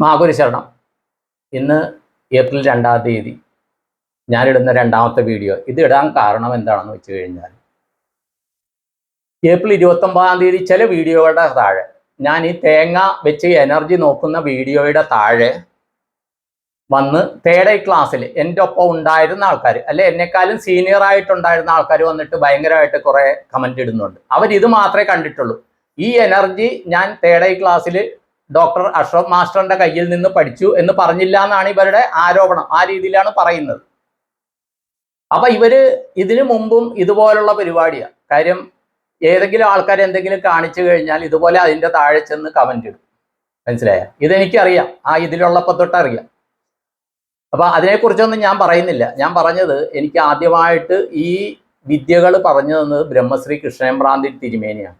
മഹാഗുരു ശരണം. ഇന്ന് ഏപ്രിൽ 2-ാം തീയതി ഞാനിടുന്ന രണ്ടാമത്തെ വീഡിയോ. ഇത് ഇടാൻ കാരണം എന്താണെന്ന് വെച്ച് കഴിഞ്ഞാൽ, ഏപ്രിൽ 29-ാം തീയതി ചില വീഡിയോകളുടെ താഴെ, ഞാൻ ഈ തേങ്ങ വെച്ച് എനർജി നോക്കുന്ന വീഡിയോയുടെ താഴെ വന്ന് തേർഡ് ക്ലാസ്സിൽ എൻ്റെ ഒപ്പം ഉണ്ടായിരുന്ന ആൾക്കാർ, അല്ലെ എന്നെക്കാളും സീനിയർ ആയിട്ടുണ്ടായിരുന്ന ആൾക്കാർ വന്നിട്ട് ഭയങ്കരമായിട്ട് കുറേ കമൻ്റ് ഇടുന്നുണ്ട്. അവരിത് മാത്രമേ കണ്ടിട്ടുള്ളൂ. ഈ എനർജി ഞാൻ തേർഡ് ക്ലാസ്സിൽ ഡോക്ടർ അഷ്റഫ് മാസ്റ്ററിന്റെ കയ്യിൽ നിന്ന് പഠിച്ചു എന്ന് പറഞ്ഞില്ല എന്നാണ് ഇവരുടെ ആരോപണം. ആ രീതിയിലാണ് പറയുന്നത്. അപ്പൊ ഇവര് ഇതിനു മുമ്പും ഇതുപോലുള്ള പരിപാടിയാണ്. കാര്യം, ഏതെങ്കിലും ആൾക്കാർ എന്തെങ്കിലും കാണിച്ചു കഴിഞ്ഞാൽ ഇതുപോലെ അതിൻ്റെ താഴെ ചെന്ന് കമന്റ് ഇടും. മനസ്സിലായ? ഇതെനിക്കറിയാം, ഇതിലുള്ളപ്പോൾ തൊട്ടറിയാം. അപ്പൊ അതിനെക്കുറിച്ചൊന്നും ഞാൻ പറയുന്നില്ല. ഞാൻ പറഞ്ഞത്, എനിക്ക് ആദ്യമായിട്ട് ഈ വിദ്യകൾ പറഞ്ഞു തന്നത് ബ്രഹ്മശ്രീ കൃഷ്ണേമ്പ്രാന്തി തിരുമേനിയാണ്.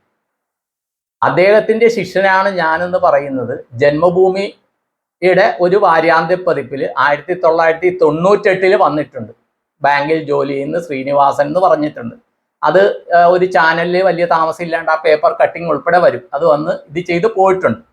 അദ്ദേഹത്തിന്റെ ശിഷ്യനാണ് ഞാനെന്ന് പറയുന്നത് ജന്മഭൂമിയുടെ ഒരു വാര്യാന്ത്യ പതിപ്പിൽ 1998 വന്നിട്ടുണ്ട്. ബാങ്കിൽ ജോലി ചെയ്യുന്ന ശ്രീനിവാസൻ എന്ന് പറഞ്ഞിട്ടുണ്ട്. അത് ഒരു ചാനലിൽ വലിയ താമസമില്ലാണ്ട് ആ പേപ്പർ കട്ടിങ് ഉൾപ്പെടെ വരും. അത് വന്ന് ഇത് ചെയ്ത് പോയിട്ടുണ്ട്.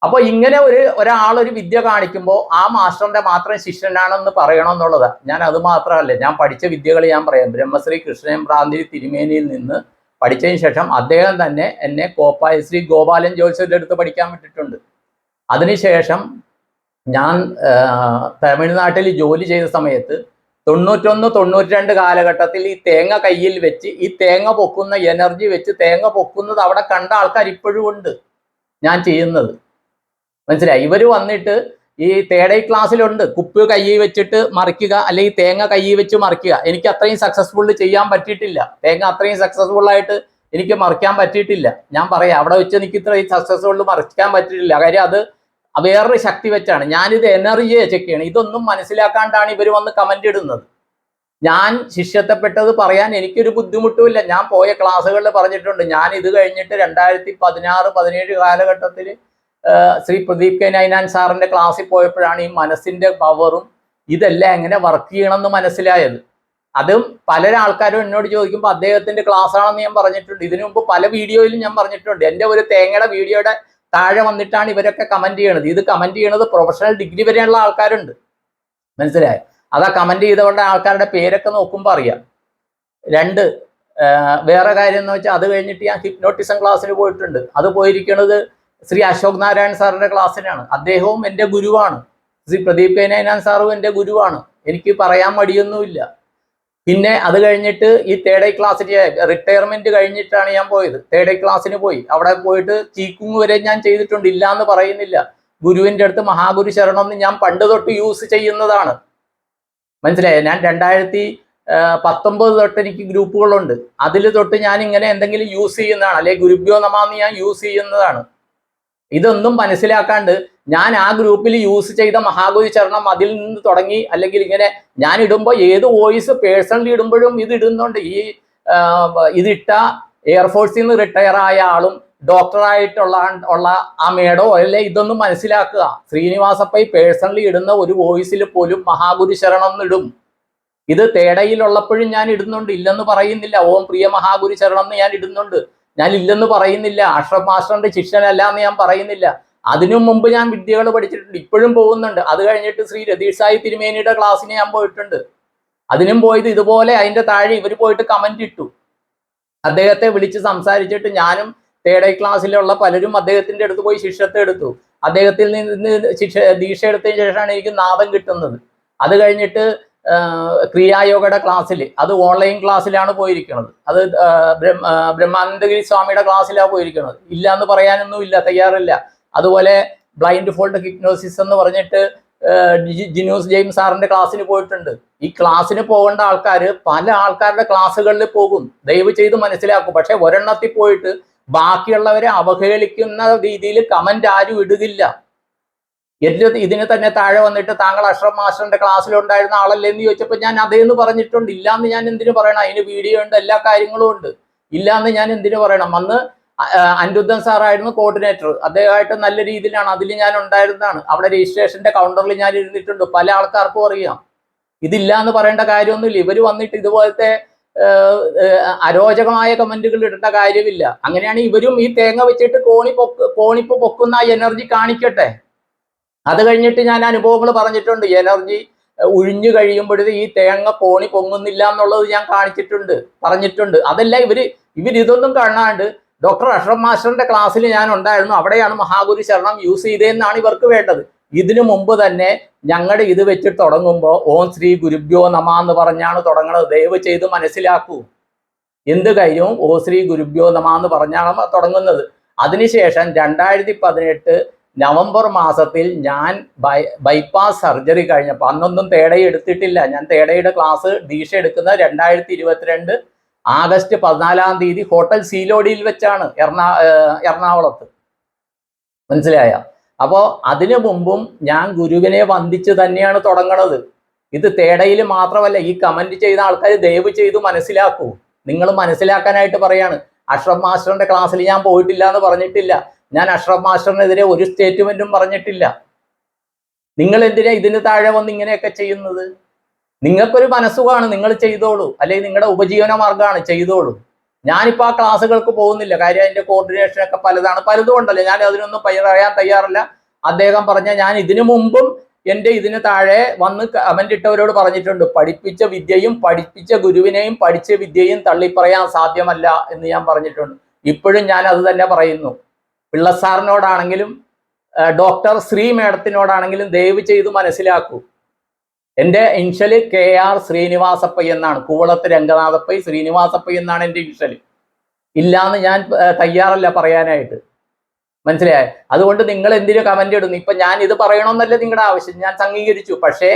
അപ്പോൾ ഇങ്ങനെ ഒരാളൊരു വിദ്യ കാണിക്കുമ്പോൾ ആ മാസ്റ്ററിന്റെ മാത്രം ശിഷ്യനാണെന്ന് പറയണമെന്നുള്ളതാണ്. ഞാൻ അത് മാത്രമല്ല, ഞാൻ പഠിച്ച വിദ്യകൾ ഞാൻ പറയാം. ബ്രഹ്മശ്രീ കൃഷ്ണേമ്പ്രാന്തി തിരുമേനിയിൽ നിന്ന് പഠിച്ചതിന് ശേഷം അദ്ദേഹം തന്നെ എന്നെ കോപ്പായ ശ്രീ ഗോപാലൻ ജോത്സ്യരുടെ അടുത്ത് പഠിക്കാൻ വിട്ടിട്ടുണ്ട്. അതിനുശേഷം ഞാൻ തമിഴ്നാട്ടിൽ ജോലി ചെയ്ത സമയത്ത് 91-92 കാലഘട്ടത്തിൽ ഈ തേങ്ങ കയ്യിൽ വെച്ച് ഈ തേങ്ങ പൊക്കുന്ന എനർജി വെച്ച് തേങ്ങ പൊക്കുന്നത് അവിടെ കണ്ട ആൾക്കാർ ഇപ്പോഴും ഉണ്ട്. ഞാൻ ചെയ്യുന്നത് മനസ്സിലായി. ഇവർ വന്നിട്ട് ഈ തേർഡ് ക്ലാസ്സിലുണ്ട്, കുപ്പി കയ്യിൽ വെച്ചിട്ട് മറിക്കുക, അല്ലെങ്കിൽ തേങ്ങ കയ്യിൽ വെച്ച് മറിക്കുക. എനിക്ക് അത്രയും സക്സസ്ഫുള്ളി ചെയ്യാൻ പറ്റിയിട്ടില്ല. തേങ്ങ അത്രയും സക്സസ്ഫുൾ ആയിട്ട് എനിക്ക് മറിക്കാൻ പറ്റിയിട്ടില്ല. ഞാൻ പറയാം, അവിടെ വെച്ച് എനിക്ക് ഇത്രയും സക്സസ്ഫുള്ളി മറിക്കാൻ പറ്റിയിട്ടില്ല. കാര്യം അത് വേറൊരു ശക്തി വെച്ചാണ്. ഞാനിത് എനർജിയെ ചെക്ക് ചെയ്യണം. ഇതൊന്നും മനസ്സിലാക്കാണ്ടാണ് ഇവർ വന്ന് കമന്റ് ഇടുന്നത്. ഞാൻ ശിഷ്യത്വപ്പെട്ടത് പറയാൻ എനിക്കൊരു ബുദ്ധിമുട്ടുമില്ല. ഞാൻ പോയ ക്ലാസ്സുകളിൽ പറഞ്ഞിട്ടുണ്ട്. ഞാൻ ഇത് കഴിഞ്ഞിട്ട് 2016-17 കാലഘട്ടത്തിൽ ശ്രീ പ്രദീപ് കെ നൈനാൻ സാറിന്റെ ക്ലാസ്സിൽ പോയപ്പോഴാണ് ഈ മനസ്സിന്റെ പവറും ഇതെല്ലാം എങ്ങനെ വർക്ക് ചെയ്യണമെന്ന് മനസ്സിലായത്. അതും പല ആൾക്കാരും എന്നോട് ചോദിക്കുമ്പോൾ അദ്ദേഹത്തിന്റെ ക്ലാസ് ആണെന്ന് ഞാൻ പറഞ്ഞിട്ടുണ്ട്. ഇതിനു മുമ്പ് പല വീഡിയോയിലും ഞാൻ പറഞ്ഞിട്ടുണ്ട്. എൻ്റെ ഒരു തേങ്ങയുടെ വീഡിയോയുടെ താഴെ വന്നിട്ടാണ് ഇവരൊക്കെ കമന്റ് ചെയ്യണത്. ഇത് കമന്റ് ചെയ്യണത് പ്രൊഫഷണൽ ഡിഗ്രി വരെയുള്ള ആൾക്കാരുണ്ട്. മനസ്സിലായോ? അതാ കമന്റ് ചെയ്തവരുടെ ആൾക്കാരുടെ പേരൊക്കെ നോക്കുമ്പോൾ അറിയാം. വേറെ കാര്യം എന്ന് വെച്ചാൽ, അത് കഴിഞ്ഞിട്ട് ഞാൻ ഹിപ്നോട്ടിസം ക്ലാസ്സിന് പോയിട്ടുണ്ട്. അത് പോയിരിക്കുന്നത് ശ്രീ അശോക് നാരായൺ സാറിന്റെ ക്ലാസ്സിനാണ്. അദ്ദേഹവും എൻ്റെ ഗുരുവാണ്. ശ്രീ പ്രദീപ് കെ നൈനാൻ സാറും എൻ്റെ ഗുരുവാണ്. എനിക്ക് പറയാൻ മടിയൊന്നുമില്ല. പിന്നെ അത് കഴിഞ്ഞിട്ട് ഈ തേർഡ് ക്ലാസ്സിൽ റിട്ടയർമെന്റ് കഴിഞ്ഞിട്ടാണ് ഞാൻ പോയത്. തേർഡ് ക്ലാസ്സിന് പോയി. അവിടെ പോയിട്ട് ചീക്കുങ് വരെ ഞാൻ ചെയ്തിട്ടുണ്ട്. ഇല്ല എന്ന് പറയുന്നില്ല. ഗുരുവിൻ്റെ അടുത്ത് മഹാഗുരു ശരണം എന്ന് ഞാൻ പണ്ട് തൊട്ട് യൂസ് ചെയ്യുന്നതാണ്. മനസ്സിലായോ? ഞാൻ 2019 തൊട്ട് എനിക്ക് ഗ്രൂപ്പുകളുണ്ട്. അതിൽ തൊട്ട് ഞാൻ ഇങ്ങനെ എന്തെങ്കിലും യൂസ് ചെയ്യുന്നതാണ്. അല്ലെങ്കിൽ ഗുരുഭ്യോ നമാന്ന് ഞാൻ യൂസ് ചെയ്യുന്നതാണ്. ഇതൊന്നും മനസ്സിലാക്കാണ്ട് ഞാൻ ആ ഗ്രൂപ്പിൽ യൂസ് ചെയ്ത മഹാഗുരു ചരണം അതിൽ നിന്ന് തുടങ്ങി, അല്ലെങ്കിൽ ഇങ്ങനെ ഞാൻ ഇടുമ്പോൾ ഏത് വോയിസ് പേഴ്സണലി ഇടുമ്പോഴും ഇത് ഇടുന്നുണ്ട്. ഇതിട്ട എയർഫോഴ്സിൽ നിന്ന് റിട്ടയർ ആയ ആളും ഡോക്ടറായിട്ടുള്ള ആ മേഡോ അല്ലെ, ഇതൊന്നും മനസ്സിലാക്കുക. ശ്രീനിവാസപ്പൈ പേഴ്സണലി ഇടുന്ന ഒരു വോയിസിൽ പോലും മഹാഗുരു ശരണം ഇടും. ഇത് തേടയിലുള്ളപ്പോഴും ഞാൻ ഇടുന്നുണ്ട്. ഇല്ലെന്ന് പറയുന്നില്ല. ഓം പ്രിയ മഹാഗുരു ശരണം എന്ന് ഞാൻ ഇടുന്നുണ്ട്. ഞാൻ ഇല്ലെന്ന് പറയുന്നില്ല. അഷ്റഫ് മാസ്റ്ററിന്റെ ശിഷ്യനല്ല എന്ന് ഞാൻ പറയുന്നില്ല. അതിനു മുമ്പ് ഞാൻ വിദ്യകൾ പഠിച്ചിട്ടുണ്ട്, ഇപ്പോഴും പോകുന്നുണ്ട്. അത് കഴിഞ്ഞിട്ട് ശ്രീ രതീഷ് സായി തിരുമേനിയുടെ ക്ലാസ്സിന് ഞാൻ പോയിട്ടുണ്ട്. അതിനും പോയത് ഇതുപോലെ അതിന്റെ താഴെ ഇവർ പോയിട്ട് കമന്റ് ഇട്ടു. അദ്ദേഹത്തെ വിളിച്ച് സംസാരിച്ചിട്ട് ഞാനും തേർഡ് ക്ലാസ്സിലുള്ള പലരും അദ്ദേഹത്തിന്റെ അടുത്ത് പോയി ശിഷ്യത്വം എടുത്തു. അദ്ദേഹത്തിൽ നിന്ന് ദീക്ഷ എടുത്തതിന് ശേഷമാണ് എനിക്ക് നാദം കിട്ടുന്നത്. അത് കഴിഞ്ഞിട്ട് ക്രിയായോഗയുടെ ക്ലാസ്സിൽ, അത് ഓൺലൈൻ ക്ലാസ്സിലാണ് പോയിരിക്കുന്നത്. അത് ബ്രഹ്മാനന്ദഗിരി സ്വാമിയുടെ ക്ലാസ്സിലാണ് പോയിരിക്കുന്നത്. ഇല്ല എന്ന് പറയാനൊന്നുമില്ല, തയ്യാറില്ല. അതുപോലെ ബ്ലൈൻഡ് ഫോൾഡ് ഹിപ്നോസിസ് എന്ന് പറഞ്ഞിട്ട് ജിനൂസ് ജെയിംസ് സാറിന്റെ ക്ലാസ്സിന് പോയിട്ടുണ്ട്. ഈ ക്ലാസ്സിന് പോകേണ്ട ആൾക്കാർ പല ആൾക്കാരുടെ ക്ലാസ്സുകളിൽ പോകും. ദയവ് ചെയ്ത് മനസ്സിലാക്കും. പക്ഷെ ഒരെണ്ണത്തിൽ പോയിട്ട് ബാക്കിയുള്ളവരെ അവഹേളിക്കുന്ന രീതിയിൽ കമന്റ് ആരും ഇടുകില്ല. ഇതിന് തന്നെ താഴെ വന്നിട്ട് താങ്കൾ അഷ്റഫ് മാസ്റ്ററിന്റെ ക്ലാസ്സിലുണ്ടായിരുന്ന ആളല്ലേ എന്ന് ചോദിച്ചപ്പോൾ ഞാൻ അതേന്ന് പറഞ്ഞിട്ടുണ്ട്. ഇല്ലാന്ന് ഞാൻ എന്തിനു പറയണം? അതിന് വീഡിയോ ഉണ്ട്, എല്ലാ കാര്യങ്ങളും ഉണ്ട്. ഇല്ലാന്ന് ഞാൻ എന്തിനു പറയണം? അന്ന് അനിരുദ്ധൻ സാറായിരുന്നു കോർഡിനേറ്റർ. അദ്ദേഹമായിട്ട് നല്ല രീതിയിലാണ് അതിൽ ഞാൻ ഉണ്ടായിരുന്നതാണ്. അവിടെ രജിസ്ട്രേഷന്റെ കൗണ്ടറിൽ ഞാൻ ഇരുന്നിട്ടുണ്ട്. പല ആൾക്കാർക്കും അറിയാം. ഇതില്ല എന്ന് പറയേണ്ട കാര്യമൊന്നുമില്ല. ഇവർ വന്നിട്ട് ഇതുപോലത്തെ അരോചകമായ കമന്റുകൾ ഇടേണ്ട കാര്യമില്ല. അങ്ങനെയാണ് ഇവരും ഈ തേങ്ങ വെച്ചിട്ട് കോണിപ്പ് പൊക്കുന്ന എനർജി കാണിക്കട്ടെ. അത് കഴിഞ്ഞിട്ട് ഞാൻ അനുഭവങ്ങൾ പറഞ്ഞിട്ടുണ്ട്. എനർജി ഒഴിഞ്ഞു കഴിയുമ്പോഴത് ഈ തേങ്ങ പോണി പൊങ്ങുന്നില്ല എന്നുള്ളത് ഞാൻ പറഞ്ഞിട്ടുണ്ട്. അതല്ല ഇവരിതൊന്നും കാണാണ്ട് ഡോക്ടർ അഷ്റഫ് മാസ്റ്ററിന്റെ ക്ലാസ്സിൽ ഞാൻ ഉണ്ടായിരുന്നു, അവിടെയാണ് മഹാഗുരു ശരണം യൂസ് ചെയ്തതെന്നാണ് ഇവർക്ക് വേണ്ടത്. ഇതിനു മുമ്പ് തന്നെ ഞങ്ങളുടെ ഇത് വെച്ചിട്ട് തുടങ്ങുമ്പോൾ ഓം ശ്രീ ഗുരുഭ്യോ നമ എന്ന് പറഞ്ഞാണ് തുടങ്ങുന്നത്. ദയവ് ചെയ്ത് മനസ്സിലാക്കൂ. എന്ത് കാര്യവും ഓ ശ്രീ ഗുരുഭ്യോ നമ എന്ന് പറഞ്ഞാണ് തുടങ്ങുന്നത്. അതിനുശേഷം 2018 നവംബർ മാസത്തിൽ ഞാൻ ബൈപ്പാസ് സർജറി കഴിഞ്ഞപ്പോൾ, അന്നൊന്നും തേടൈ എടുത്തിട്ടില്ല. ഞാൻ തേടയുടെ ക്ലാസ് ദീക്ഷ എടുക്കുന്ന 2022 ആഗസ്റ്റ് 14 ഹോട്ടൽ സീലോഡിയിൽ വെച്ചാണ്, എറണാകുളത്ത്. മനസ്സിലായ? അപ്പോൾ അതിനു മുമ്പും ഞാൻ ഗുരുവിനെ വന്ദിച്ച് തന്നെയാണ് തുടങ്ങണത്. ഇത് തേടയിൽ മാത്രമല്ല. ഈ കമന്റ് ചെയ്ത ആൾക്കാർ ദയവ് ചെയ്ത് മനസ്സിലാക്കൂ. നിങ്ങൾ മനസ്സിലാക്കാനായിട്ട് പറയാണ്. അഷ്റഫ് മാസ്റ്ററിന്റെ ക്ലാസ്സിൽ ഞാൻ പോയിട്ടില്ല എന്ന് പറഞ്ഞിട്ടില്ല. ഞാൻ അഷ്റഫ് മാസ്റ്ററിനെതിരെ ഒരു സ്റ്റേറ്റ്മെന്റും പറഞ്ഞിട്ടില്ല. നിങ്ങൾ എന്തിനാ ഇതിന് താഴെ വന്ന് ഇങ്ങനെയൊക്കെ ചെയ്യുന്നത്? നിങ്ങൾക്കൊരു മനസ്സുകാണ്, നിങ്ങൾ ചെയ്തോളൂ. അല്ലെങ്കിൽ നിങ്ങളുടെ ഉപജീവന മാർഗ്ഗമാണ്, ചെയ്തോളൂ. ഞാനിപ്പോൾ ആ ക്ലാസ്സുകൾക്ക് പോകുന്നില്ല. കാര്യം അതിന്റെ കോർഡിനേഷനൊക്കെ പലതും ഉണ്ടല്ലോ. ഞാൻ അതിനൊന്നും പറയാൻ തയ്യാറല്ല. അദ്ദേഹം പറഞ്ഞ ഞാൻ ഇതിനു മുമ്പും ഇതിന് താഴെ വന്ന് കമന്റ് ഇട്ടവരോട് പറഞ്ഞിട്ടുണ്ട്, പഠിപ്പിച്ച വിദ്യയും പഠിപ്പിച്ച ഗുരുവിനെയും പഠിച്ച വിദ്യയും തള്ളിപ്പറയാൻ സാധ്യമല്ല എന്ന് ഞാൻ പറഞ്ഞിട്ടുണ്ട്. ഇപ്പോഴും ഞാൻ അത് തന്നെ പറയുന്നു. പിള്ളസാറിനോടാണെങ്കിലും ഡോക്ടർ ശ്രീ മേഡത്തിനോടാണെങ്കിലും ദയവ് ചെയ്ത് മനസ്സിലാക്കൂ. എൻ്റെ ഇൻഷല് KR ശ്രീനിവാസപ്പൈ എന്നാണ്. കൂവളത്ത് രംഗനാഥപ്പൈ ശ്രീനിവാസപ്പൈ എന്നാണ് എൻ്റെ ഇൻഷല്. ഇല്ലാന്ന് ഞാൻ തയ്യാറല്ല പറയാനായിട്ട്. മനസ്സിലായ? അതുകൊണ്ട് നിങ്ങൾ എന്തിനു കമന്റ് ഇടുന്നു? ഇപ്പൊ ഞാൻ ഇത് പറയണമെന്നല്ല നിങ്ങളുടെ ആവശ്യം, ഞാൻ അംഗീകരിച്ചു. പക്ഷേ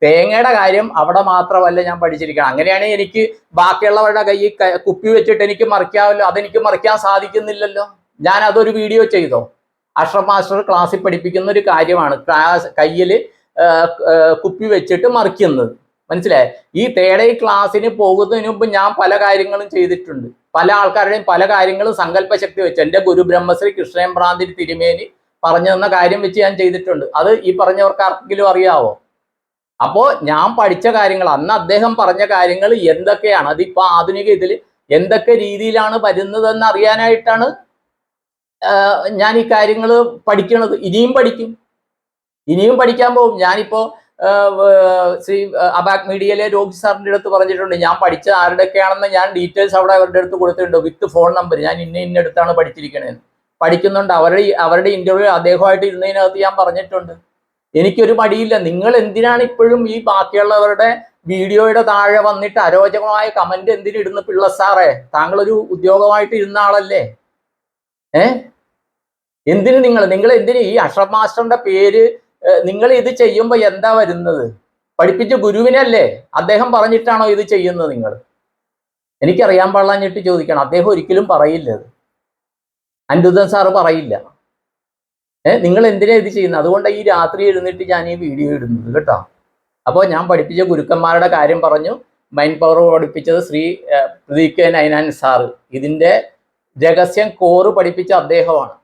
തേങ്ങയുടെ കാര്യം അവിടെ മാത്രമല്ല ഞാൻ പഠിച്ചിരിക്കണം. അങ്ങനെയാണെങ്കിൽ എനിക്ക് ബാക്കിയുള്ളവരുടെ കയ്യിൽ കുപ്പി വെച്ചിട്ട് എനിക്ക് മറിക്കാമല്ലോ. അതെനിക്ക് മറിക്കാൻ സാധിക്കുന്നില്ലല്ലോ. ഞാൻ അതൊരു വീഡിയോ ചെയ്തോ? അഷ്റഫ് മാസ്റ്റർ ക്ലാസ്സിൽ പഠിപ്പിക്കുന്ന ഒരു കാര്യമാണ് കയ്യിൽ കുപ്പി വെച്ചിട്ട് മറിക്കുന്നത്. മനസ്സിലായി? ഈ തേടൈ ക്ലാസ്സിന് പോകുന്നതിന് മുമ്പ് ഞാൻ പല കാര്യങ്ങളും ചെയ്തിട്ടുണ്ട്. പല ആൾക്കാരുടെയും പല കാര്യങ്ങളും സങ്കല്പശക്തി വെച്ച് എൻ്റെ ഗുരു ബ്രഹ്മശ്രീ കൃഷ്ണേമ്പ്രാന്തി തിരുമേനി പറഞ്ഞു തന്ന കാര്യം വെച്ച് ഞാൻ ചെയ്തിട്ടുണ്ട്. അത് ഈ പറഞ്ഞവർക്ക് ആർക്കെങ്കിലും അറിയാവോ? അപ്പോൾ ഞാൻ പഠിച്ച കാര്യങ്ങൾ, അന്ന് അദ്ദേഹം പറഞ്ഞ കാര്യങ്ങൾ എന്തൊക്കെയാണ്, അതിപ്പോൾ ആധുനിക ഇതിൽ എന്തൊക്കെ രീതിയിലാണ് വരുന്നതെന്ന് അറിയാനായിട്ടാണ് ഞാൻ ഈ കാര്യങ്ങൾ പഠിക്കണത്. ഇനിയും പഠിക്കാൻ പോകും. ഞാനിപ്പോൾ ശ്രീ അബാക് മീഡിയയിലെ രോഗി സാറിൻ്റെ അടുത്ത് പറഞ്ഞിട്ടുണ്ട്, ഞാൻ പഠിച്ച ആരുടെയൊക്കെയാണെന്ന് ഞാൻ ഡീറ്റെയിൽസ് അവിടെ അവരുടെ അടുത്ത് കൊടുത്തിട്ടുണ്ട്, വിത്ത് ഫോൺ നമ്പർ. ഞാൻ ഇന്നടുത്താണ് പഠിച്ചിരിക്കണേന്ന്. പഠിക്കുന്നുണ്ട്. അവരുടെ ഇന്റർവ്യൂ അദ്ദേഹമായിട്ട് ഇരുന്നതിനകത്ത് ഞാൻ പറഞ്ഞിട്ടുണ്ട്. എനിക്കൊരു മടിയില്ല. നിങ്ങൾ എന്തിനാണ് ഇപ്പോഴും ഈ ബാക്കിയുള്ളവരുടെ വീഡിയോയുടെ താഴെ വന്നിട്ട് അരോചകമായ കമന്റ് എന്തിനിടുന്നു? പിള്ളസാറേ, താങ്കളൊരു ഉദ്യോഗമായിട്ട് ഇരുന്ന ആളല്ലേ? എന്തിന് നിങ്ങൾ എന്തിന് ഈ അഷ്റഫ് മാസ്റ്ററിന്റെ പേര് നിങ്ങൾ ഇത് ചെയ്യുമ്പോൾ എന്താ വരുന്നത്? പഠിപ്പിച്ച ഗുരുവിനല്ലേ? അദ്ദേഹം പറഞ്ഞിട്ടാണോ ഇത് ചെയ്യുന്നത്? നിങ്ങൾ എനിക്കറിയാൻ പാടില്ലാഞ്ഞിട്ട് ചോദിക്കണം. അദ്ദേഹം ഒരിക്കലും പറയില്ല. അത് അനിരുദ്ധൻ സാറ് പറയില്ല. നിങ്ങൾ എന്തിനാ ഇത് ചെയ്യുന്നത്? അതുകൊണ്ട് ഈ രാത്രി എഴുന്നിട്ട് ഞാൻ ഈ വീഡിയോ ഇടുന്നത് കേട്ടോ. അപ്പോൾ ഞാൻ പഠിപ്പിച്ച ഗുരുക്കന്മാരുടെ കാര്യം പറഞ്ഞു. മൈൻഡ് പവർ പഠിപ്പിച്ചത് ശ്രീ പ്രദീപ് K. നൈനാൻ സാറ്. ഇതിൻ്റെ രഹസ്യം കോറ് പഠിപ്പിച്ച അദ്ദേഹമാണ്.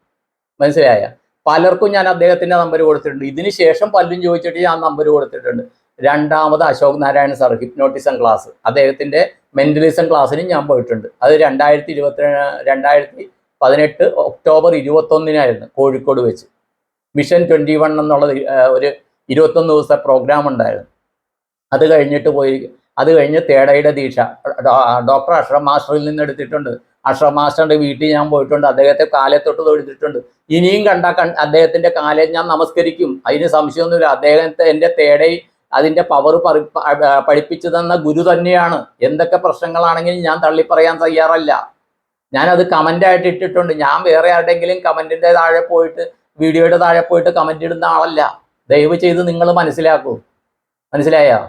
മനസ്സിലായ? പലർക്കും ഞാൻ അദ്ദേഹത്തിന്റെ നമ്പർ കൊടുത്തിട്ടുണ്ട്. ഇതിന് ശേഷം പലരും ചോദിച്ചിട്ട് ഞാൻ നമ്പർ കൊടുത്തിട്ടുണ്ട്. രണ്ടാമത് Ashok Narayana sir hypnotism class, അദ്ദേഹത്തിന്റെ മെന്റലിസം ക്ലാസ്സിനും ഞാൻ പോയിട്ടുണ്ട്. അത് 2018 ഒക്ടോബർ 21 കോഴിക്കോട് വെച്ച്. മിഷൻ 21 എന്നുള്ള ഒരു 21 ദിവസത്തെ പ്രോഗ്രാം ഉണ്ടായിരുന്നു. അത് കഴിഞ്ഞ് തേടയുടെ ദീക്ഷ ഡോക്ടർ അഷ്റഫ് മാസ്റ്ററിൽ നിന്ന് എടുത്തിട്ടുണ്ട്. അഷ്റഫ് മാസ്റ്ററിന്റെ വീട്ടിൽ ഞാൻ പോയിട്ടുണ്ട്. അദ്ദേഹത്തെ കാലെ തൊട്ട് തൊഴുതിട്ടുണ്ട്. ഇനിയും അദ്ദേഹത്തിന്റെ കാലെ ഞാൻ നമസ്കരിക്കും. അതിന് സംശയമൊന്നുമില്ല. അദ്ദേഹത്തെ എൻ്റെ തേടൈ അതിന്റെ പവർ പഠിപ്പിച്ചു തന്ന ഗുരു തന്നെയാണ്. എന്തൊക്കെ പ്രശ്നങ്ങളാണെങ്കിലും ഞാൻ തള്ളിപ്പറയാൻ തയ്യാറല്ല. ഞാനത് കമന്റായിട്ട് ഇട്ടിട്ടുണ്ട്. ഞാൻ വേറെ ആരുടെങ്കിലും കമന്റിന്റെ താഴെ പോയിട്ട്, വീഡിയോയുടെ താഴെ പോയിട്ട് കമന്റ് ഇടുന്ന ആളല്ല. ദയവ് ചെയ്ത് നിങ്ങൾ മനസ്സിലാക്കൂ. മനസ്സിലായോ?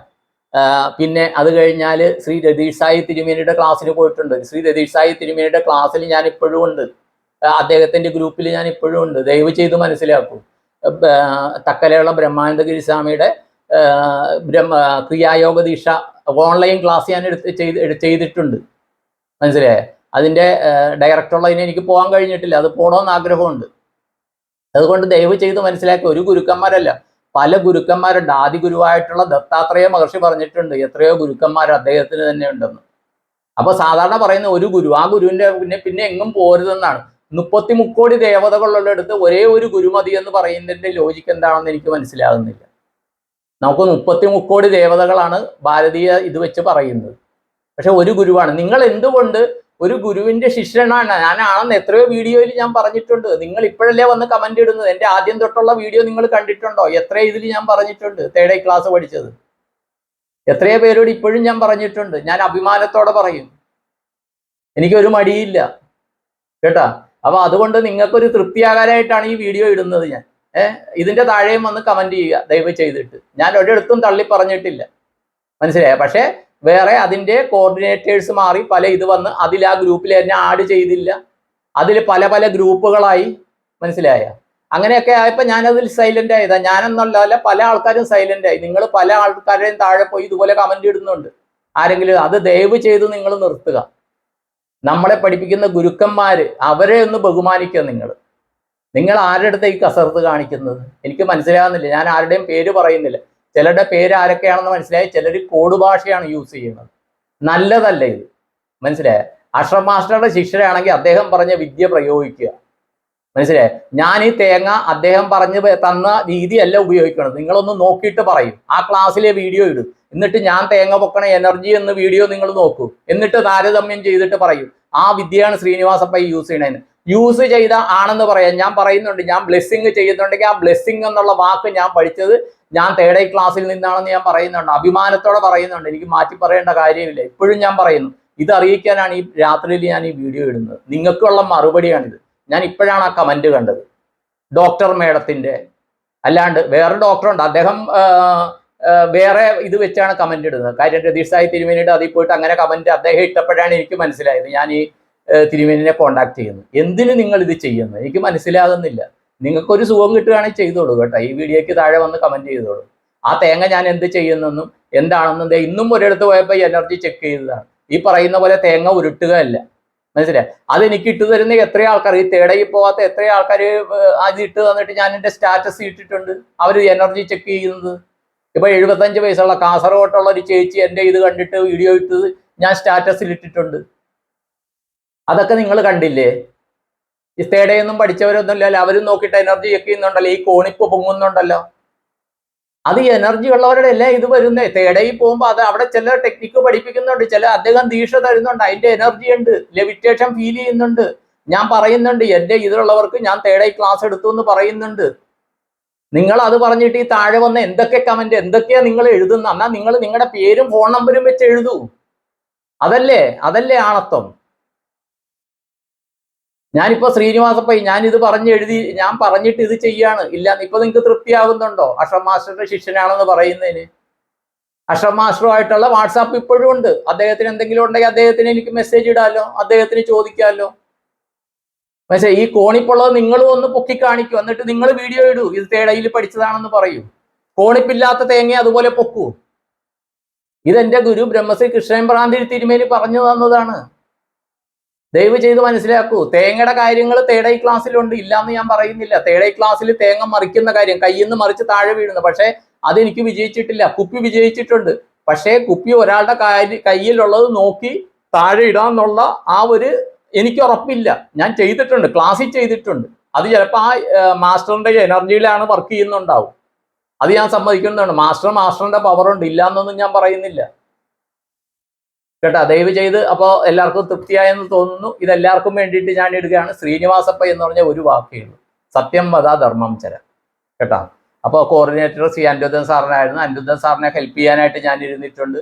പിന്നെ അത് കഴിഞ്ഞാൽ ശ്രീ രതീഷ് സായി തിരുമേനിയുടെ ക്ലാസ്സിന് പോയിട്ടുണ്ട്. ശ്രീ രതീഷ് സായി തിരുമേനിയുടെ ക്ലാസ്സിൽ ഞാൻ ഇപ്പോഴും ഉണ്ട്. അദ്ദേഹത്തിന്റെ ഗ്രൂപ്പിൽ ഞാൻ ഇപ്പോഴും ഉണ്ട്. ദയവ് ചെയ്ത് മനസ്സിലാക്കൂ. തക്കലയുള്ള ബ്രഹ്മാനന്ദഗിരി സ്വാമിയുടെ ക്രിയായോഗ ദീക്ഷ ഓൺലൈൻ ക്ലാസ് ഞാൻ ചെയ്തിട്ടുണ്ട്. മനസ്സിലായോ? അതിൻ്റെ ഡയറക്ടറുള്ളതിന് എനിക്ക് പോകാൻ കഴിഞ്ഞിട്ടില്ല. അത് പോകണമെന്ന് ആഗ്രഹമുണ്ട്. അതുകൊണ്ട് ദയവ് ചെയ്ത് മനസ്സിലാക്കി, ഒരു ഗുരുക്കന്മാരല്ല, പല ഗുരുക്കന്മാരുണ്ട്. ആദി ഗുരുവായിട്ടുള്ള ദത്താത്രേയ മഹർഷി പറഞ്ഞിട്ടുണ്ട് എത്രയോ ഗുരുക്കന്മാർ അദ്ദേഹത്തിന് തന്നെ ഉണ്ടെന്ന്. അപ്പൊ സാധാരണ പറയുന്ന ഒരു ഗുരു, ആ ഗുരുവിന്റെ പിന്നെ എങ്ങും പോരുതെന്നാണ്. 30 ദേവതകളുള്ളിടത്ത് ഒരേ ഒരു ഗുരുമതി എന്ന് പറയുന്നതിന്റെ ലോജിക്ക് എന്താണെന്ന് എനിക്ക് മനസ്സിലാകുന്നില്ല. നമുക്ക് 30 ദേവതകളാണ് ഭാരതീയ ഇത് വെച്ച് പറയുന്നത്. പക്ഷെ ഒരു ഗുരുവാണ്. നിങ്ങൾ എന്തുകൊണ്ട് ഒരു ഗുരുവിന്റെ ശിഷ്യനാണ് ഞാനാണെന്ന് എത്രയോ വീഡിയോയിൽ ഞാൻ പറഞ്ഞിട്ടുണ്ട്. നിങ്ങൾ ഇപ്പോഴല്ലേ വന്ന് കമന്റ് ഇടുന്നത്? എൻ്റെ ആദ്യം തൊട്ടുള്ള വീഡിയോ നിങ്ങൾ കണ്ടിട്ടുണ്ടോ? എത്ര ഇതിൽ ഞാൻ പറഞ്ഞിട്ടുണ്ട്. 3rd ക്ലാസ് പഠിച്ചത് എത്രയോ പേരോട് ഇപ്പോഴും ഞാൻ പറഞ്ഞിട്ടുണ്ട്. ഞാൻ അഭിമാനത്തോടെ പറയും, എനിക്കൊരു മടിയില്ല കേട്ടാ. അപ്പൊ അതുകൊണ്ട് നിങ്ങൾക്കൊരു തൃപ്തിയാകാനായിട്ടാണ് ഈ വീഡിയോ ഇടുന്നത്. ഞാൻ ഇതിന്റെ താഴെയും വന്ന് കമന്റ് ചെയ്യുക ദയവ് ചെയ്തിട്ട്. ഞാൻ ഒരിടത്തും തള്ളി പറഞ്ഞിട്ടില്ല, മനസ്സിലായ? പക്ഷെ വേറെ അതിന്റെ കോർഡിനേറ്റേഴ്സ് മാറി പല ഇത് വന്ന് അതിൽ ആ ഗ്രൂപ്പിൽ എന്നെ ആഡ് ചെയ്തില്ല. അതിൽ പല പല ഗ്രൂപ്പുകളായി, മനസ്സിലായ? അങ്ങനെയൊക്കെ ആയപ്പോൾ ഞാനതിൽ സൈലന്റ് ആയതാ. ഞാനെന്നല്ല, പല ആൾക്കാരും സൈലന്റ് ആയി. നിങ്ങൾ പല ആൾക്കാരുടെയും താഴെ പോയി ഇതുപോലെ കമന്റ് ഇടുന്നുണ്ട്. ആരെങ്കിലും അത് ദയവ് ചെയ്ത് നിങ്ങൾ നിർത്തുക. നമ്മളെ പഠിപ്പിക്കുന്ന ഗുരുക്കന്മാര് അവരെ ഒന്ന് ബഹുമാനിക്കുക. നിങ്ങൾ ആരുടെ അടുത്ത് ഈ കസർത്ത് കാണിക്കുന്നത് എനിക്ക് മനസ്സിലാകുന്നില്ല. ഞാൻ ആരുടെയും പേര് പറയുന്നില്ല. ചിലരുടെ പേര് ആരൊക്കെയാണെന്ന് മനസ്സിലായി. ചിലർ കോഡ് ഭാഷയാണ് യൂസ് ചെയ്യുന്നത്. നല്ലതല്ല ഇത്, മനസ്സിലായ? അഷ്റഫ് മാസ്റ്ററുടെ ശിഷ്യരാണെങ്കിൽ അദ്ദേഹം പറഞ്ഞ വിദ്യ പ്രയോഗിക്കുക, മനസ്സിലായ? ഞാൻ ഈ തേങ്ങ അദ്ദേഹം പറഞ്ഞു തന്ന രീതിയല്ല ഉപയോഗിക്കണം. നിങ്ങളൊന്ന് നോക്കിയിട്ട് പറയും. ആ ക്ലാസ്സിലെ വീഡിയോ ഇടും. എന്നിട്ട് ഞാൻ തേങ്ങ പൊക്കണ എനർജി എന്ന വീഡിയോ നിങ്ങൾ നോക്കൂ. എന്നിട്ട് താരതമ്യം ചെയ്തിട്ട് പറയും ആ വിദ്യയാണ് ശ്രീനിവാസപ്പ യൂസ് ചെയ്യണേന്ന്. യൂസ് ചെയ്ത ആണെന്ന് പറയാം. ഞാൻ പറയുന്നുണ്ട്, ഞാൻ ബ്ലെസ്സിങ് ചെയ്യുന്നുണ്ടെങ്കിൽ ആ ബ്ലെസ്സിങ് എന്നുള്ള വാക്ക് ഞാൻ പഠിച്ചത് ഞാൻ 3rd ക്ലാസ്സിൽ നിന്നാണെന്ന് ഞാൻ പറയുന്നുണ്ട്. അഭിമാനത്തോടെ പറയുന്നുണ്ട്. എനിക്ക് മാറ്റി പറയേണ്ട കാര്യമില്ല. ഇപ്പോഴും ഞാൻ പറയുന്നു. ഇത് അറിയിക്കാനാണ് ഈ രാത്രിയിൽ ഞാൻ ഈ വീഡിയോ ഇടുന്നത്. നിങ്ങൾക്കുള്ള മറുപടിയാണിത്. ഞാൻ ഇപ്പോഴാണ് ആ കമന്റ് കണ്ടത്. ഡോക്ടർ മേഡത്തിന്റെ അല്ലാണ്ട് വേറെ ഡോക്ടറുണ്ട്. അദ്ദേഹം വേറെ ഇത് വെച്ചാണ് കമന്റ് ഇടുന്നത്. കാര്യം രതീഷ് സായി തിരുമേനിയുടെ അതിൽ പോയിട്ട് അങ്ങനെ കമന്റ് അദ്ദേഹം ഇട്ടപ്പോഴാണ് എനിക്ക് മനസ്സിലായത് ഞാൻ ഈ തിരുമേനിനെ കോണ്ടാക്ട് ചെയ്യുന്നു. എന്തിന് നിങ്ങൾ ഇത് ചെയ്യുന്നത് എനിക്ക് മനസ്സിലാകുന്നില്ല. നിങ്ങൾക്കൊരു സുഖം കിട്ടുകയാണെങ്കിൽ ചെയ്തോളൂ കേട്ടോ. ഈ വീഡിയോയ്ക്ക് താഴെ വന്ന് കമന്റ് ചെയ്തോളൂ. ആ തേങ്ങ ഞാൻ എന്ത് ചെയ്യുന്നെന്നും എന്താണെന്നും ഇന്നും ഒരിടത്ത് പോയപ്പോൾ എനർജി ചെക്ക് ചെയ്തതാണ്. ഈ പറയുന്ന പോലെ തേങ്ങ ഉരുട്ടുകയല്ല, മനസ്സിലായി? അതെനിക്ക് ഇട്ടു തരുന്ന എത്രയോ ആൾക്കാർ, ഈ തേടയിൽ പോകാത്ത എത്രയോ ആൾക്കാർ അത് ഇട്ട് തന്നിട്ട് ഞാൻ എൻ്റെ സ്റ്റാറ്റസ് ഇട്ടിട്ടുണ്ട്. അവർ എനർജി ചെക്ക് ചെയ്യുന്നത്. ഇപ്പൊ 75 വയസ്സുള്ള കാസർഗോട്ടുള്ള ഒരു ചേച്ചി എൻ്റെ ഇത് കണ്ടിട്ട് വീഡിയോ ഇട്ടത് ഞാൻ സ്റ്റാറ്റസിൽ ഇട്ടിട്ടുണ്ട്. അതൊക്കെ നിങ്ങൾ കണ്ടില്ലേ? ഈ തേടയൊന്നും പഠിച്ചവരൊന്നും ഇല്ലല്ലോ. അവരും നോക്കിയിട്ട് എനർജി ചെക്ക് ചെയ്യുന്നുണ്ടല്ലോ. ഈ കോണിപ്പ് പൊങ്ങുന്നുണ്ടല്ലോ. അത് എനർജി ഉള്ളവരുടെ അല്ലേ ഇത് വരുന്നേ. തേടയിൽ പോകുമ്പോൾ അത് അവിടെ ചില ടെക്നിക്ക് പഠിപ്പിക്കുന്നുണ്ട്. ചില അദ്ദേഹം ദീക്ഷ തരുന്നുണ്ട്. അതിന്റെ എനർജി ഉണ്ട്, ലെവിറ്റേഷൻ ഫീൽ ചെയ്യുന്നുണ്ട്. ഞാൻ പറയുന്നുണ്ട് എൻ്റെ ഇതിലുള്ളവർക്ക് ഞാൻ തേടയിൽ ക്ലാസ് എടുത്തു എന്ന് പറയുന്നുണ്ട്. നിങ്ങൾ അത് പറഞ്ഞിട്ട് ഈ താഴെ വന്ന എന്തൊക്കെ കമന്റ് എന്തൊക്കെയാ നിങ്ങൾ എഴുതുന്ന? എന്നാൽ നിങ്ങൾ നിങ്ങളുടെ പേരും ഫോൺ നമ്പരും വെച്ച് എഴുതൂ. അതല്ലേ ആണത്വം. ഞാനിപ്പോ ശ്രീനിവാസപ്പ ഞാനിത് എഴുതി ഞാൻ പറഞ്ഞിട്ട് ഇത് ചെയ്യാണ്. ഇല്ല, ഇപ്പൊ നിങ്ങൾക്ക് തൃപ്തിയാകുന്നുണ്ടോ അഷ്റഫ് മാസ്റ്ററുടെ ശിഷ്യനാണെന്ന് പറയുന്നതിന്? അഷ്റഫ് മാസ്റ്ററുമായിട്ടുള്ള വാട്സാപ്പ് ഇപ്പോഴും ഉണ്ട്. അദ്ദേഹത്തിന് എന്തെങ്കിലും ഉണ്ടെങ്കിൽ അദ്ദേഹത്തിന് എനിക്ക് മെസ്സേജ് ഇടാമല്ലോ, അദ്ദേഹത്തിന് ചോദിക്കാമല്ലോ. പക്ഷേ ഈ കോണിപ്പുള്ളത് നിങ്ങളും ഒന്ന് പൊക്കി കാണിക്കൂ. എന്നിട്ട് നിങ്ങൾ വീഡിയോ ഇടൂ. ഇത് തേടയിൽ പഠിച്ചതാണെന്ന് പറയൂ. കോണിപ്പില്ലാത്ത തേങ്ങ അതുപോലെ പൊക്കൂ. ഇതെന്റെ ഗുരു ബ്രഹ്മശ്രീ കൃഷ്ണൻ തിരുമേനി പറഞ്ഞു തന്നതാണ്. ദയവ് ചെയ്ത് മനസ്സിലാക്കൂ. തേങ്ങയുടെ കാര്യങ്ങൾ തേടയിൽ ക്ലാസ്സിലുണ്ട്, ഇല്ലാന്ന് ഞാൻ പറയുന്നില്ല. തേടയിൽ ക്ലാസ്സിൽ തേങ്ങ മറിക്കുന്ന കാര്യം, കയ്യിൽ നിന്ന് മറിച്ച് താഴെ വീഴുന്നു. പക്ഷെ അതെനിക്ക് വിജയിച്ചിട്ടില്ല. കുപ്പി വിജയിച്ചിട്ടുണ്ട്. പക്ഷേ കുപ്പി ഒരാളുടെ കയ്യിലുള്ളത് നോക്കി താഴെ ഇടാന്നുള്ള ആ ഒരു എനിക്ക് ഉറപ്പില്ല. ഞാൻ ചെയ്തിട്ടുണ്ട്, ക്ലാസ്സിൽ ചെയ്തിട്ടുണ്ട്. അത് ചിലപ്പോൾ ആ മാസ്റ്ററിന്റെ എനർജിയിലാണ് വർക്ക് ചെയ്യുന്നുണ്ടാവും. അത് ഞാൻ സമ്മതിക്കുന്നുണ്ട്. മാസ്റ്ററിന്റെ പവറുണ്ട്, ഇല്ലാന്നൊന്നും ഞാൻ പറയുന്നില്ല കേട്ടോ. ദയവ് ചെയ്ത് അപ്പോൾ എല്ലാവർക്കും തൃപ്തിയായെന്ന് തോന്നുന്നു. ഇതെല്ലാവർക്കും വേണ്ടിയിട്ട് ഞാൻ ഇടുകയാണ്. ശ്രീനിവാസപ്പ എന്ന് പറഞ്ഞ ഒരു വാക്കേ ഉള്ളൂ. സത്യം വദ ധർമ്മം ചര കേട്ടോ. അപ്പോൾ കോർഡിനേറ്റർ ശ്രീ അനിരുദ്ധൻ സാറിനായിരുന്നു. അനിരുദ്ധൻ സാറിനെ ഹെൽപ്പ് ചെയ്യാനായിട്ട് ഞാൻ ഇരുന്നിട്ടുണ്ട്,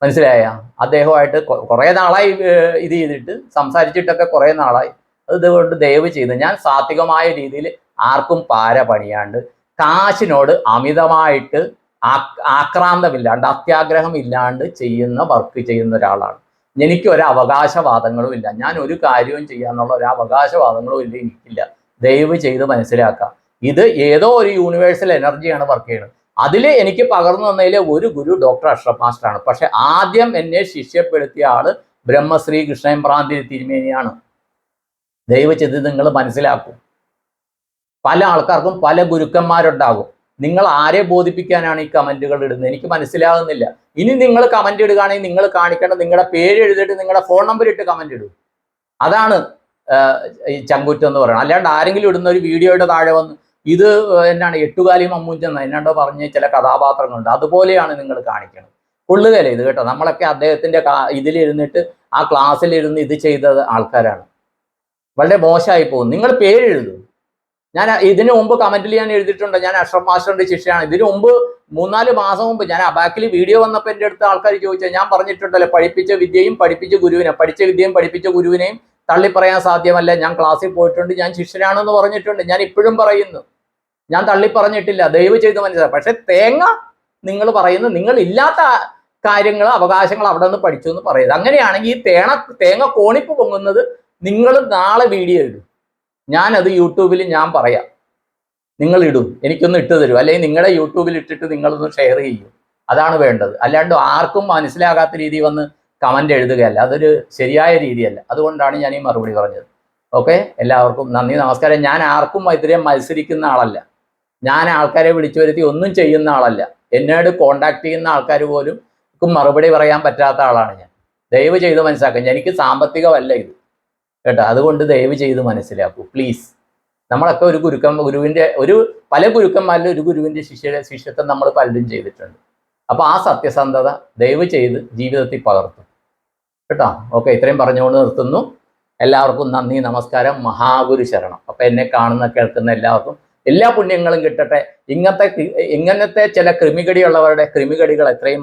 മനസ്സിലായ? അദ്ദേഹമായിട്ട് കുറേ നാളായി ഇത് ചെയ്തിട്ട് സംസാരിച്ചിട്ടൊക്കെ കുറേ നാളായി. അതുകൊണ്ട് ദയവ് ചെയ്ത് ഞാൻ സാത്വികമായ രീതിയിൽ ആർക്കും പാര പണിയാണ്ട് കാശിനോട് അമിതമായിട്ട് ആക്രാന്തമില്ലാണ്ട് അത്യാഗ്രഹം ഇല്ലാണ്ട് ചെയ്യുന്ന വർക്ക് ചെയ്യുന്ന ഒരാളാണ്. എനിക്ക് ഒരു അവകാശവാദങ്ങളും ഇല്ല. ഞാൻ ഒരു കാര്യവും ചെയ്യാന്നുള്ള ഒരു അവകാശവാദങ്ങളും ഇല്ല, എനിക്കില്ല. ദയവ് ചെയ്ത് മനസ്സിലാക്കാം. ഇത് ഏതോ ഒരു യൂണിവേഴ്സൽ എനർജിയാണ് വർക്ക് ചെയ്യുന്നത്. അതിൽ എനിക്ക് പകർന്നു തന്നതിലെ ഒരു ഗുരു ഡോക്ടർ അഷ്റഫ് മാസ്റ്ററാണ്. പക്ഷെ ആദ്യം എന്നെ ശിഷ്യപ്പെടുത്തിയ ആള് ബ്രഹ്മശ്രീ കൃഷ്ണൻ തിരുമേനിയാണ്. ദയവ് ചെയ്ത് നിങ്ങൾ മനസ്സിലാക്കും. പല ആൾക്കാർക്കും പല ഗുരുക്കന്മാരുണ്ടാകും. നിങ്ങൾ ആരെ ബോധിപ്പിക്കാനാണ് ഈ കമന്റുകൾ ഇടുന്നത് എനിക്ക് മനസ്സിലാകുന്നില്ല. ഇനി നിങ്ങൾ കമന്റ് ഇടുകയാണെങ്കിൽ നിങ്ങൾ കാണിക്കേണ്ടത് നിങ്ങളുടെ പേര് എഴുതിയിട്ട് നിങ്ങളുടെ ഫോൺ നമ്പർ ഇട്ട് കമന്റ് ഇടും. അതാണ് ഈ ചങ്കുറ്റം എന്ന് പറയണം. അല്ലാണ്ട് ആരെങ്കിലും ഇടുന്ന ഒരു വീഡിയോയുടെ താഴെ വന്ന് ഇത് എന്നാണ് എട്ടുകാലി മമ്മൂഞ്ചെന്ന് എന്നാണ്ടോ പറഞ്ഞ് ചില കഥാപാത്രങ്ങളുണ്ട്, അതുപോലെയാണ് നിങ്ങൾ കാണിക്കുന്നത്. കൊള്ളുകയല്ലേ ഇത് കേട്ടോ. നമ്മളൊക്കെ അദ്ദേഹത്തിന്റെ ഇതിലിരുന്നിട്ട് ആ ക്ലാസ്സിലിരുന്ന് ഇത് ചെയ്ത ആൾക്കാരാണ്. വളരെ മോശമായി പോകും. നിങ്ങൾ പേരെഴുതും. ഞാൻ ഇതിനു മുമ്പ് കമന്റിൽ ഞാൻ എഴുതിയിട്ടുണ്ട്, ഞാൻ അഷ്റഫ് മാസ്റ്ററിന്റെ ശിഷ്യയാണ്. ഇതിനു മുമ്പ് 3-4 മാസം മുമ്പ് ഞാൻ അബാക്കിൽ വീഡിയോ വന്നപ്പോൾ എൻ്റെ അടുത്ത് ആൾക്കാർ ചോദിച്ചാൽ ഞാൻ പറഞ്ഞിട്ടുണ്ടല്ലോ, പഠിപ്പിച്ച വിദ്യയും പഠിപ്പിച്ച ഗുരുവിനെ, പഠിച്ച വിദ്യയും പഠിപ്പിച്ച ഗുരുവിനെയും തള്ളിപ്പറയാൻ സാധ്യമല്ല. ഞാൻ ക്ലാസ്സിൽ പോയിട്ടുണ്ട്, ഞാൻ ശിഷ്യനാണെന്ന് പറഞ്ഞിട്ടുണ്ട്. ഞാൻ ഇപ്പോഴും പറയുന്നു, ഞാൻ തള്ളിപ്പറഞ്ഞിട്ടില്ല. ദയവ് ചെയ്ത് മനസ്സിലാക്കുക. പക്ഷെ തേങ്ങ നിങ്ങൾ പറയുന്നു, നിങ്ങൾ ഇല്ലാത്ത കാര്യങ്ങൾ അവകാശങ്ങൾ അവിടെ നിന്ന് പഠിച്ചു എന്ന് പറയുന്നത്. അങ്ങനെയാണെങ്കിൽ ഈ തേങ്ങ കോണിപ്പ് പൊങ്ങുന്നത് നിങ്ങൾ നാളെ വീഡിയോ ഇടും, ഞാനത് യൂട്യൂബിൽ ഞാൻ പറയാം, നിങ്ങൾ ഇടും, എനിക്കൊന്ന് ഇട്ട് തരും, അല്ലെങ്കിൽ നിങ്ങളുടെ യൂട്യൂബിൽ ഇട്ടിട്ട് നിങ്ങളൊന്ന് ഷെയർ ചെയ്യും. അതാണ് വേണ്ടത്. അല്ലാണ്ട് ആർക്കും മനസ്സിലാകാത്ത രീതി വന്ന് കമന്റ് എഴുതുകയല്ല, അതൊരു ശരിയായ രീതിയല്ല. അതുകൊണ്ടാണ് ഞാൻ ഈ മറുപടി പറഞ്ഞത്. ഓക്കെ, എല്ലാവർക്കും നന്ദി, നമസ്കാരം. ഞാൻ ആർക്കും എതിരെ മത്സരിക്കുന്ന ആളല്ല. ഞാൻ ആൾക്കാരെ വിളിച്ചു വരുത്തി ഒന്നും ചെയ്യുന്ന ആളല്ല. എന്നോട് കോണ്ടാക്ട് ചെയ്യുന്ന ആൾക്കാർ പോലും മറുപടി പറയാൻ പറ്റാത്ത ആളാണ് ഞാൻ. ദയവ് ചെയ്ത് മനസ്സിലാക്കുക. എനിക്ക് സാമ്പത്തികമല്ല ഇത് കേട്ടോ. അതുകൊണ്ട് ദയവ് ചെയ്ത് മനസ്സിലാക്കൂ പ്ലീസ്. നമ്മളൊക്കെ ഒരു ഗുരുവിൻ്റെ പല ഗുരുക്കന്മാരിലും ഒരു ഗുരുവിൻ്റെ ശിഷ്യത്വം നമ്മൾ പലരും ചെയ്തിട്ടുണ്ട്. അപ്പോൾ ആ സത്യസന്ധത ദയവ് ചെയ്ത് ജീവിതത്തിൽ പകർത്തും കേട്ടോ. ഓക്കെ, ഇത്രയും പറഞ്ഞുകൊണ്ട് നിർത്തുന്നു. എല്ലാവർക്കും നന്ദി, നമസ്കാരം, മഹാഗുരു ശരണം. അപ്പം എന്നെ കാണുന്ന കേൾക്കുന്ന എല്ലാവർക്കും എല്ലാ പുണ്യങ്ങളും കിട്ടട്ടെ. ഇങ്ങനത്തെ ചില ക്രിമികടിയുള്ളവരുടെ ക്രിമികടികൾ എത്രയും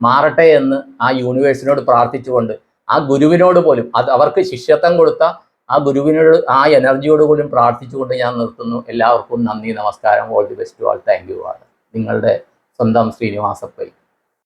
മാറട്ടെ എന്ന് ആ യൂണിവേഴ്സിനോട് പ്രാർത്ഥിച്ചുകൊണ്ട്, ആ ഗുരുവിനോട് പോലും അവർക്ക് ശിഷ്യത്വം കൊടുത്ത ആ ഗുരുവിനോട് ആ എനർജിയോട് പോലും പ്രാർത്ഥിച്ചുകൊണ്ട് ഞാൻ നിർത്തുന്നു. എല്ലാവർക്കും നന്ദി, നമസ്കാരം. All the best, all thank you. നിങ്ങളുടെ സ്വന്തം ശ്രീനിവാസപ്പൈ.